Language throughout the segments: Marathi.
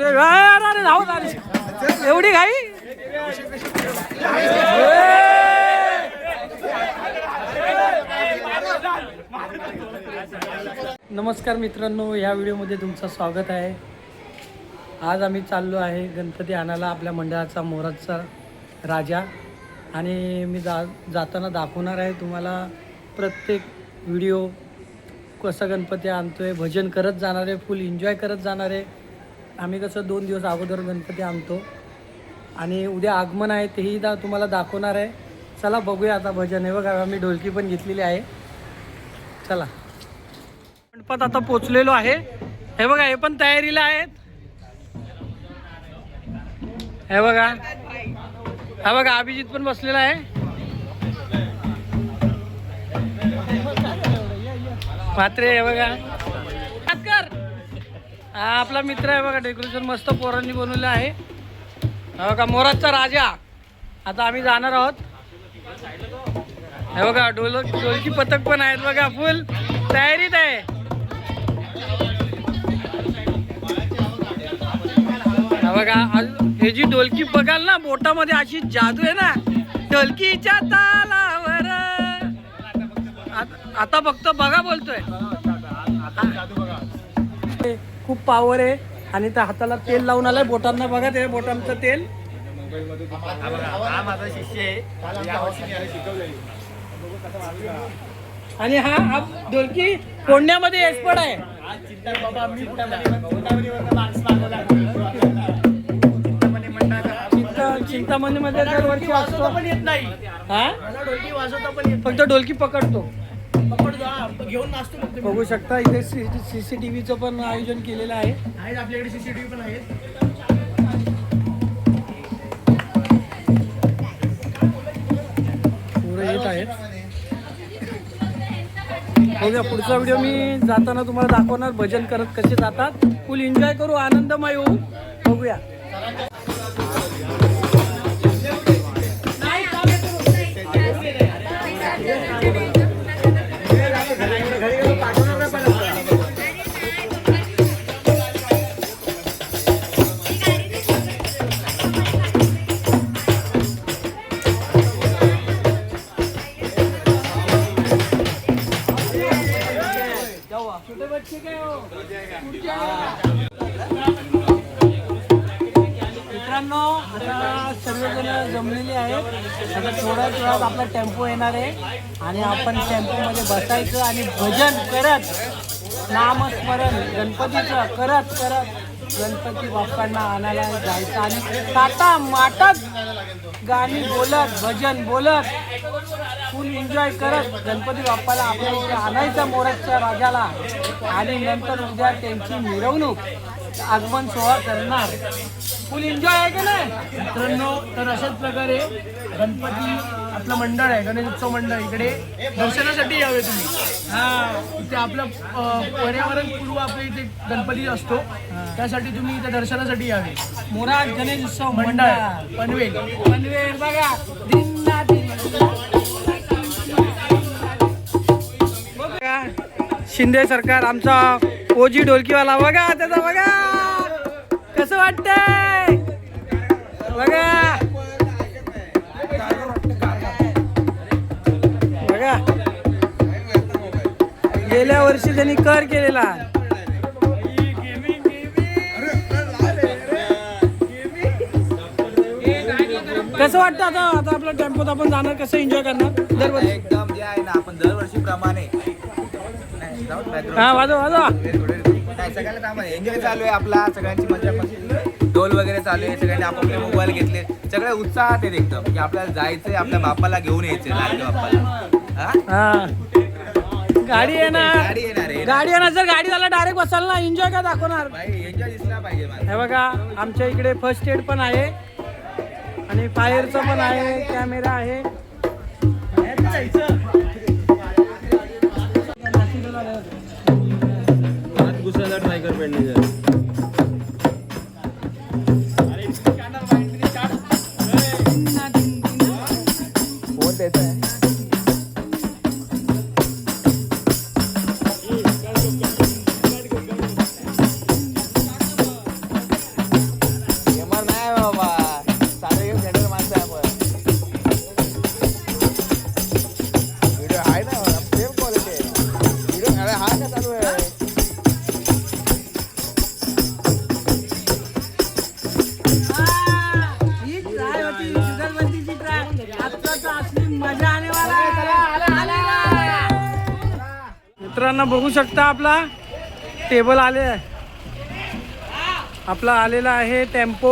अरे धावत आली एवढी घाई. नमस्कार मित्रांनो, या व्हिडिओमध्ये तुमचं स्वागत आहे. आज आम्ही चाललो आहे गणपती आणायला आपल्या मंडळाचा मोराचा राजा. आणि मी जाताना दाखवणार आहे तुम्हाला प्रत्येक व्हिडिओ कसा गणपती आणतो आहे. भजन करत जाणार आहे, फुल एन्जॉय करत जाणार आहे. आम्ही कसं 2 दिवस अगोदर गणपती आणतो आणि उद्या आगमन आहे तेही तुम्हाला दाखवणार आहे. चला बघूया आता भजन. आहे बघा, आम्ही ढोलकी पण घेतलेली आहे. चला, गणपत आता पोचलेलो आहे. हे बघा, हे पण तयारीला आहेत. हे बघा, हा बघा अभिजित पण बसलेला आहे. मात्रे हे बघा, हा आपला मित्र आहे बघा. डेकोरेशन मस्त पोरांनी बनवलं आहे. हा बघा, मोराचा राजा. आता आम्ही जाणार आहोत. हे बघा, ढोलकी पथक पण आहेत बघा, फुल तयारीत आहे. हा बघा, हे जी ढोलकी बघाल ना, बोटामध्ये अशी जादू आहे ना, ढोलकीच्या तालावर. आता फक्त बघा बोलतोय, खूप पावर आहे. आणि त्या हाताला तेल लावून आलाय बोटांना. बघा ते बोटांचं तेल. हा माझा शिष्य आहे. आणि हा ढोलकी फोडण्यामध्ये एक्सपर्ट आहे. चिंतामणी मध्ये दरवर्षी वाजतो पण येत नाही. हा ढोलकी वाजवता पण येत, फक्त ढोलकी पकडतो. घेऊन नाचतो. बघू शकता इथे CCTVचं पण आयोजन केलेलं आहे. आपल्याकडे CCTV पण आहेत. पुढे येत आहेत. बघूया पुढचा व्हिडिओ मी जाताना तुम्हाला दाखवणार. भजन करत कसे जातात, फुल एन्जॉय करू, आनंदमय होऊ. बघूया. मित्रांनो, आता सर्वजण जमलेली आहेत. आता थोड्याच वेळात आपला टेम्पो येणार आहे आणि आपण टेम्पोमध्ये बसायचं आणि भजन करत, नामस्मरण गणपतीचं करत करत गणपती बाप्पांना आणायला जायचं. आणि ताटा माटात गाणी बोलत, भजन बोलत, फुल एन्जॉय करत गणपती बाप्पाला आपल्या इथे आणायचा, मोराच्या राजाला. आणि नंतर उद्या त्यांची मिरवणूक, आगमन सोहळा करणार. फुल एन्जॉय आहे का नाही मित्रांनो? तर अशाच प्रकारे गणपती आपलं मंडळ आहे, गणेश उत्सव मंडळ, इकडे दर्शनासाठी यावे तुम्ही. इथे आपलं पर्यावरणपूर्व आपल्या इथे गणपती असतो, त्यासाठी तुम्ही इथे दर्शनासाठी यावे. मोराज गणेश उत्सव मंडळ, पनवेल. पनवेल बघा, शिंदे सरकार आमचा ओजी ढोलकीवाला. बघा त्याचा, बघा कसं वाटतंय बघा. बघा, गेल्या वर्षी त्यांनी कर केलेला. कसं वाटतं आता आपल्या टेम्पोत आपण जाणार, कसं एन्जॉय करणार दरवर्षी? एकदम जे आहे ना, आपण दरवर्षी प्रमाणे हा वाजवा सगळ्याला काम आहे. एन्जॉय चालू आहे आपला, सगळ्यांची मजा मस्ती, ढोल वगैरे चालू आहे. सगळ्यांनी आपापले मोबाईल घेतले, सगळे उत्साहात आहेत एकदम की आपल्याला जायचंय, आपल्या बाप्पाला घेऊन यायचंय, लाडक्या बाप्पाला. गाडी येणार, गाडी येणार आहे. गाडी येणार. जर गाडी झाला डायरेक्ट बसाल ना, एन्जॉय का दाखवणार? एन्जॉय दिसला पाहिजे. हे बघा, आमच्या इकडे फर्स्ट एड पण आहे आणि फायरचं पण आहे, कॅमेरा आहे. दुसऱ्याला ट्राय कर पेंडिंग. मित्रांनो बघू शकता आपला टेबल आले आहे, आपला आलेला आहे टेम्पो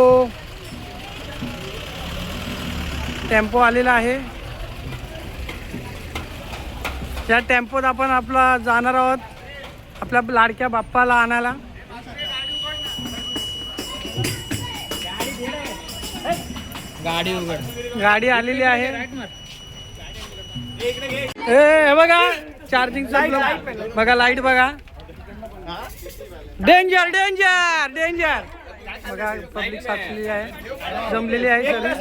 आलेला आहे. या टेम्पोत आपण आपला जाणार आहोत आपल्या लाडक्या बाप्पाला आणायला. गाडी आलेली आहे. हे बघा चार्जिंग बघा, लाईट बघा. डेंजर डेंजर डेंजर बघा. पब्लिक साचलेली आहे, जमलेली आहे सगळी.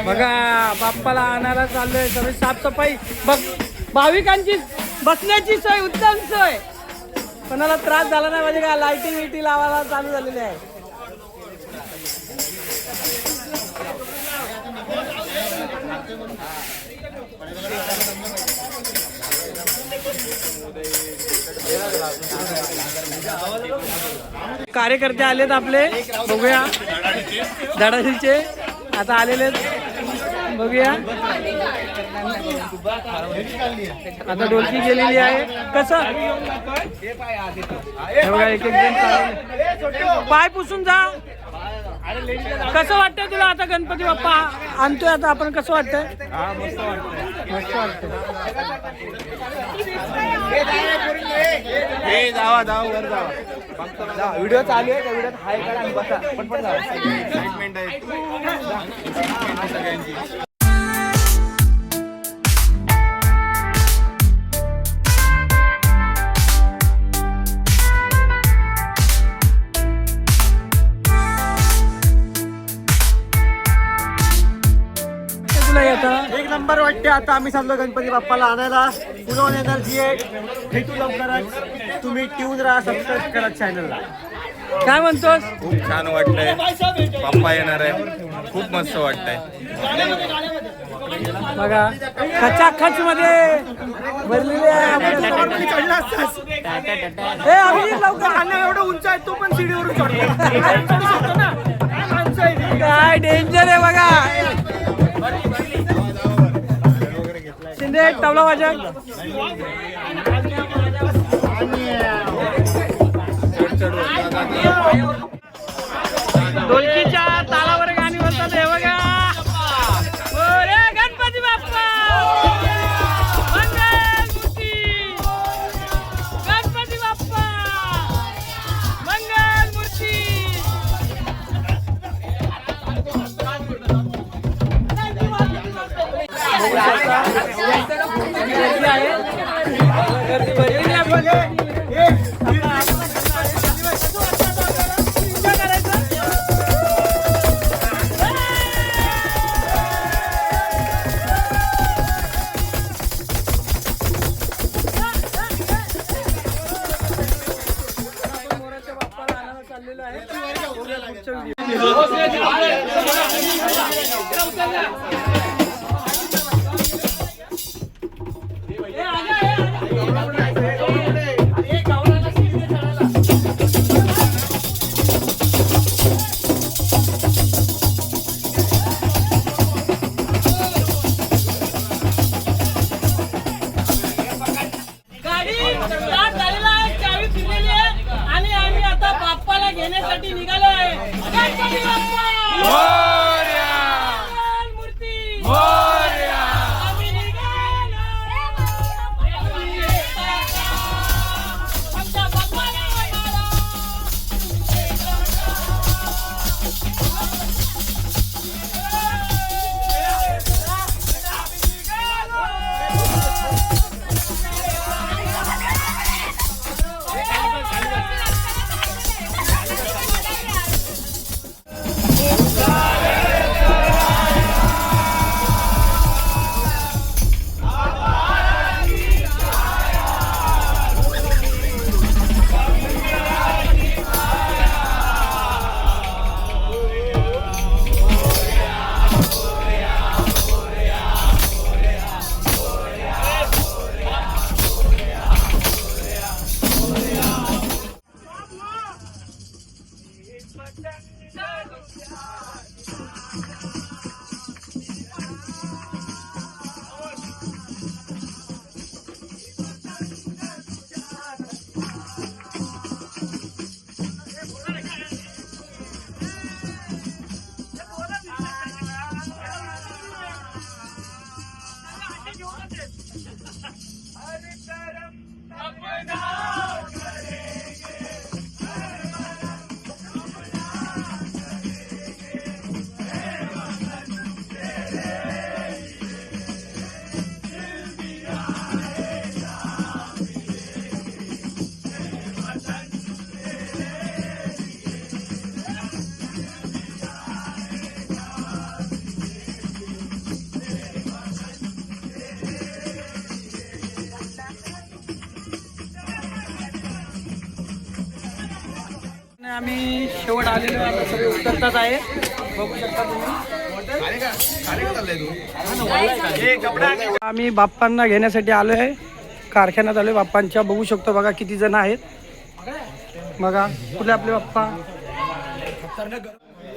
बघा बाप्पाला आणायला चाललोय, सगळी साफसफाई बघ. भाविकांची बसण्याची सोय, उत्तम सोय, कोणाला त्रास झाला नाही म्हणजे का लाईटिंग विटी लावायला चालू झालेली आहे. कार्यकर्ते आलेत आपले, बघूया. धडाडीचे आता आलेले बघूया. आता डोलकी गेलेली आहे. कसं बघा, एक एक जण पाय पुसून जा. कसं वाटतंय तुला आता गणपती बाप्पा आणतोय आता आपण, कसं वाटतंय? मस्त वाटतंय. व्हिडिओ चालू आहे, त्या व्हिडिओत हाय करा आणि बसा पटपट जा. एक्साइटमेंट आहे सगळ्यांची. एक नंबर वाटते. आता आम्ही चाललो गणपती बाप्पाला आणायला. पुरवून एनर्जी आहे, भेटू लवकरच. तुम्ही ट्यून राहा, सबस्क्राईब करा चॅनलला. काय म्हणतोस? खूप छान वाटतंय, बाप्पा येणार आहे, खूप मस्त वाटतंय. बघा खचाखच मध्ये भरलेली आहे. एवढं उंच आहे, तो पण सीडीवरून चढतो ना. काय डेंजर आहे बघा. शिंदे एक तबला वाजव. ढोलकीच्या तालावर गाणी म्हणतात हे बघा. रे गणपती बाप्पा मंगलमूर्ती, गणपती बाप्पा मंगलमूर्ती. घेण्यासाठी निघालो आहे. गणपती बाप्पा मोरया, मूर्ती मोरया. आम्ही निघालो आमच्या बाप्पाला आणायला. आम्ही शेवट आलेलो आहे, आता सगळे उतरतात आहे, बघू शकता तुम्ही. आम्ही बाप्पांना घेण्यासाठी आलो आहे, कारखान्यात आलोय बाप्पांच्या. बघू शकतो बघा किती जण आहेत बघा. कुठले आपले Bappa?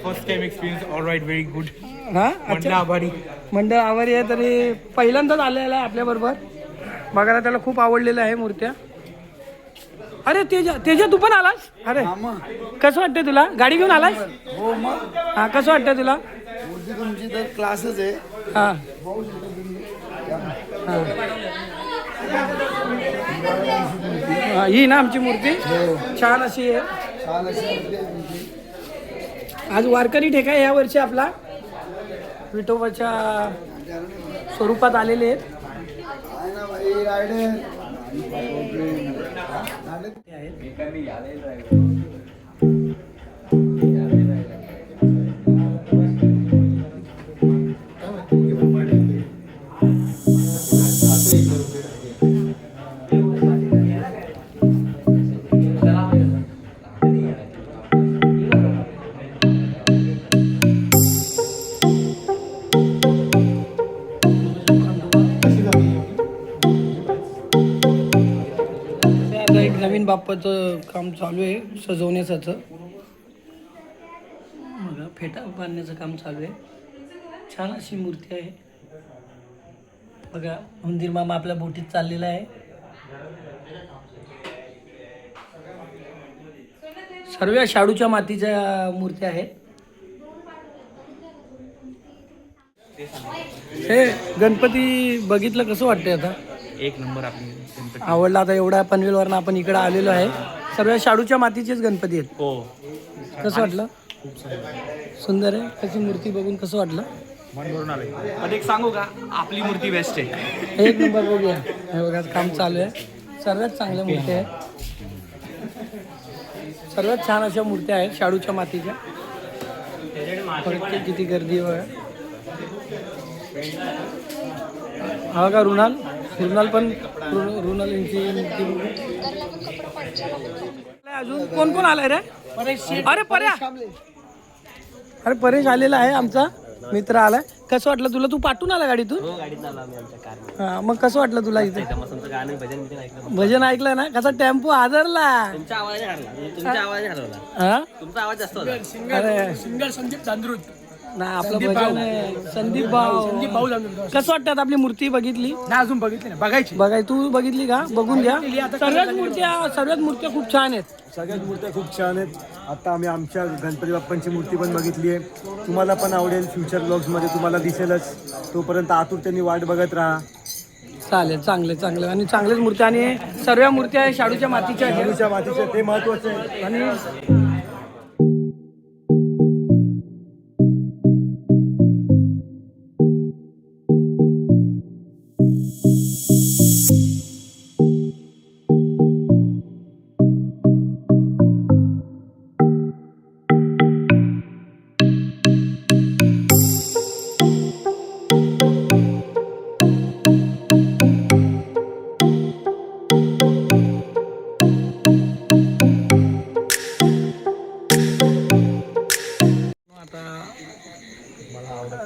First time experience all right very good. हा मंडळ आभारी. मंडळ आभारी आहे. तरी पहिल्यांदाच आलेला आहे आपल्या बरोबर. बघायला त्याला खूप आवडलेलं आहे मूर्त्या. अरे तेजा तू पण आलास? अरे कसं वाटतंय तुला? गाडी घेऊन आलास? हो मग हा, कसं वाटतंय तुला? मूर्ती तुमची तर क्लासच आहे. हा हा, ही ना आमची मूर्ती छान अशी आहे. छान अशी मूर्ती आहे तुमची. आज वारकरी ठेका या वर्षी आपला विठोबाच्या स्वरूपात आलेले आहेत. आहे ना बाई रायडर. आता एक नवीन बाप्पाचं काम चालू आहे सजवण्याचं. बघा फेटा बांधण्याचं काम चालू आहे. छान अशी मूर्ती आहे बघा. उंदीर मामा आपल्या बोटीत चाललेला आहे. सर्व शाडूच्या मातीच्या मूर्त्या आहेत. हे गणपती बघितलं कसं वाटतंय आता? एक नंबर आपली गणपती. आवडला. आता एवढा पनवेलवरनं आपण इकडे आलेलो आहे. सर्व शाडूच्या मातीचेच गणपती आहेत. हो कसं वाटलं? सुंदर आहे. त्याची मूर्ती बघून कसं वाटलं? मन भरून आले. पण एक सांगू का, आपली मूर्ती बेस्ट आहे. एक नंबर बघूया. हे बघा काम चालू आहे. सर्वात चांगल्या मूर्ती आहेत. सर्वात छान अशा मूर्त्या आहेत शाडूच्या मातीच्या. बघा किती गर्दी आहे बघा. हा का रुणाल पण रुणाल यांची मूर्ती बघू. अजून कोण कोण आलाय रे? अरे पर्या, अरे परेश आलेला आहे, आमचा मित्र आलाय. कसं वाटलं तुला? तू पाठवून आला गाडीतून? हा, मग कसं वाटलं तुला इथे? भजन ऐकलं ना? कसा टेम्पो आदरला. हा? अरे सिंगर संदीप चांद्रुत. ना आपलं भजन आहे संदीप भाऊ. कसं वाटतं? आपली मूर्ती बघितली ना? अजून बघितली ना? बघायची. बघाय तू बघितली का? बघून घ्या. सर्वच मूर्त्या खूप छान आहेत. सगळ्याच मूर्त्या खूप छान आहेत. आता आम्ही आमच्या गणपती बाप्पांची मूर्ती पण बघितली आहे. तुम्हाला पण आवडेल. फ्युचर ब्लॉग्समध्ये तुम्हाला दिसेलच. तोपर्यंत आतुरतेने वाट बघत राहा. चालेल. चांगले आणि चांगल्याच मूर्त्या. आणि सर्व मूर्त्या शाडूच्या मातीच्या आहेत. शाडूच्या मातीच्या, ते महत्त्वाचं आहे. आणि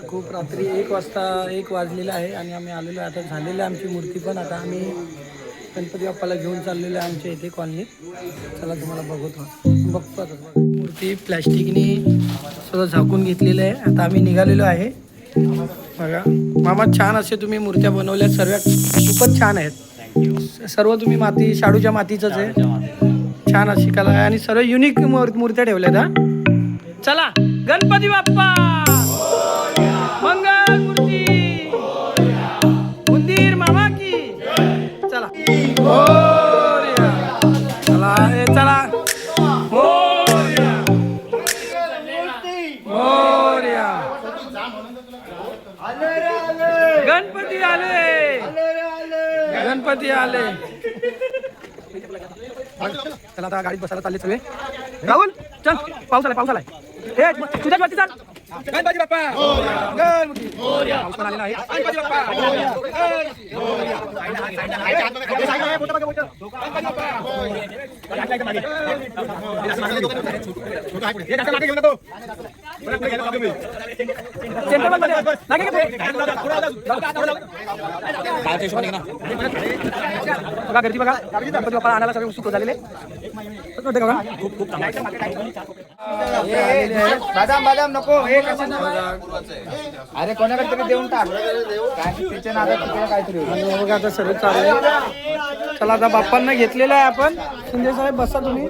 खूप रात्री 1 वाजलेला आहे आणि आम्ही आलेलो आहे. आता झालेलं आहे आमची मूर्ती पण. आता आम्ही गणपती बाप्पाला घेऊन चाललेलो आहे आमच्या इथे कॉलनीत. चला तुम्हाला बघतो आता. मूर्ती प्लॅस्टिकनी सगळं झाकून घेतलेलं आहे. आता आम्ही निघालेलो आहे बघा. मामा छान असे तुम्ही मूर्त्या बनवल्या. सर्व खूपच छान आहेत. सर्व तुम्ही माती शाडूच्या मातीचंच आहे. छान अशी कला आहे आणि सर्व युनिक मूर्त्या ठेवल्यात. हा चला गणपती बाप्पा मंगल मूर्ती उंदीर मामा की चला. चला चला मोरया. गणपती आले. गणपती आले. चला आता गाडीत बसायला चालले सगळे. राहुल चल. पाऊस आलाय. हे तुझ्याच वरती चाल. गणपती बाप्पा गणपती पाऊस पण आलेला आहे. गणपती बाप्पा बघा गर्दी बघा. गणपती बाप्पा आणायला सगळे उत्सुक झालेले. खूप खूप बादाम बादाम नको हे अरे कोणाकडे तरी देऊन टाक काय तिच्या नादात तिकडे काहीतरी होईल. आणि बघा आता सर्व चालू आहे. चला आता बाप्पांना घेतलेलं आहे आपण. शिंदे साहेब बसा तुम्ही.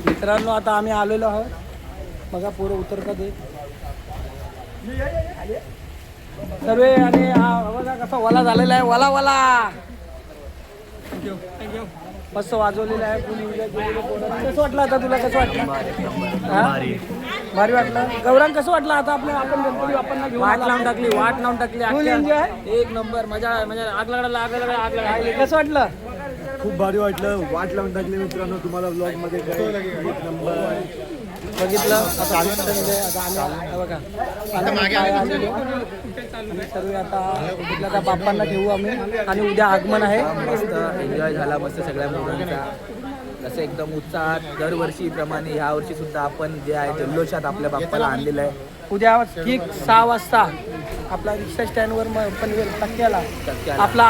मित्रांनो आता आम्ही आलेलो आहोत. बघा पोरं उतरतात हे सर्व. आणि हा बघा कसा वला झालेला आहे. वला वला मस्त वाजवलेला आहे. कोणी कसं वाटलं आता तुला? कसं वाटलं? भारी वाटलं. गौरांग कसं वाटलं? आता आपण गणपती बाप्पांना घेऊन वाट लावून टाकली. एक नंबर मजा. म्हणजे आग लागला. कसं वाटलं? खूप भारी वाटलं. वाट लावून टाकली मित्रांनो. तुम्हाला ब्लॉग मध्ये काय एक नंबर बघितलं आता आता आम्ही बघा आम्ही सर्व आता बघितलं आता बाप्पांना ठेवू आम्ही आणि उद्या आगमन आहे. मस्त एन्जॉय झाला मस्त सगळ्या मुलांचा. जसं एकदम उत्साहात दरवर्षीप्रमाणे ह्या वर्षी सुद्धा आपण जे आहे जल्लोषात आपल्या बाप्पाला आणलेलं आहे. उद्या ठीक 6 वाजता आपला रिक्षा स्टँडवर पनवेल टक्क्याला आपला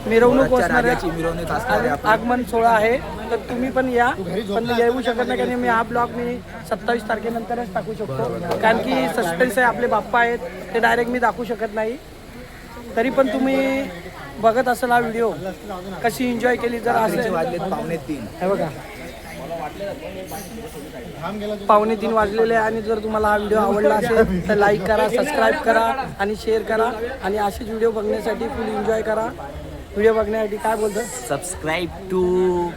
मिरवणूक असणार राजाची मिरवणूक असणार आहे आहे. आगमन सोहळा आहे तर तुम्ही पण या. पण येऊ शकत नाही कारण मी हा ब्लॉग मी 27 तारखेनंतरच टाकू शकतो कारण की सस्पेन्स आहे. आपले बाप्पा आहेत ते डायरेक्ट मी दाखवू शकत नाही. तरी पण तुम्ही बघत असाल हा व्हिडिओ कशी एन्जॉय केली जर रात्रीचे असेल. वाजलेत 2:45. हे बघा 2:45 वाजलेले आहे आणि जर तुम्हाला हा व्हिडिओ आवडला असेल तर लाईक करा, सबस्क्राईब करा आणि शेअर करा आणि असेच व्हिडिओ बघण्यासाठी फुल एन्जॉय करा. व्हिडिओ बघण्यासाठी काय बोलतो सबस्क्राईब टू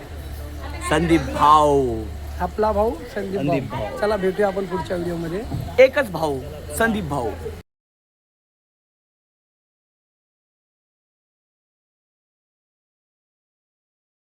संदीप भाऊ. आपला भाऊ संदीप भाऊ. चला भेटूया आपण पुढच्या व्हिडिओमध्ये. एकच भाऊ संदीप भाऊ.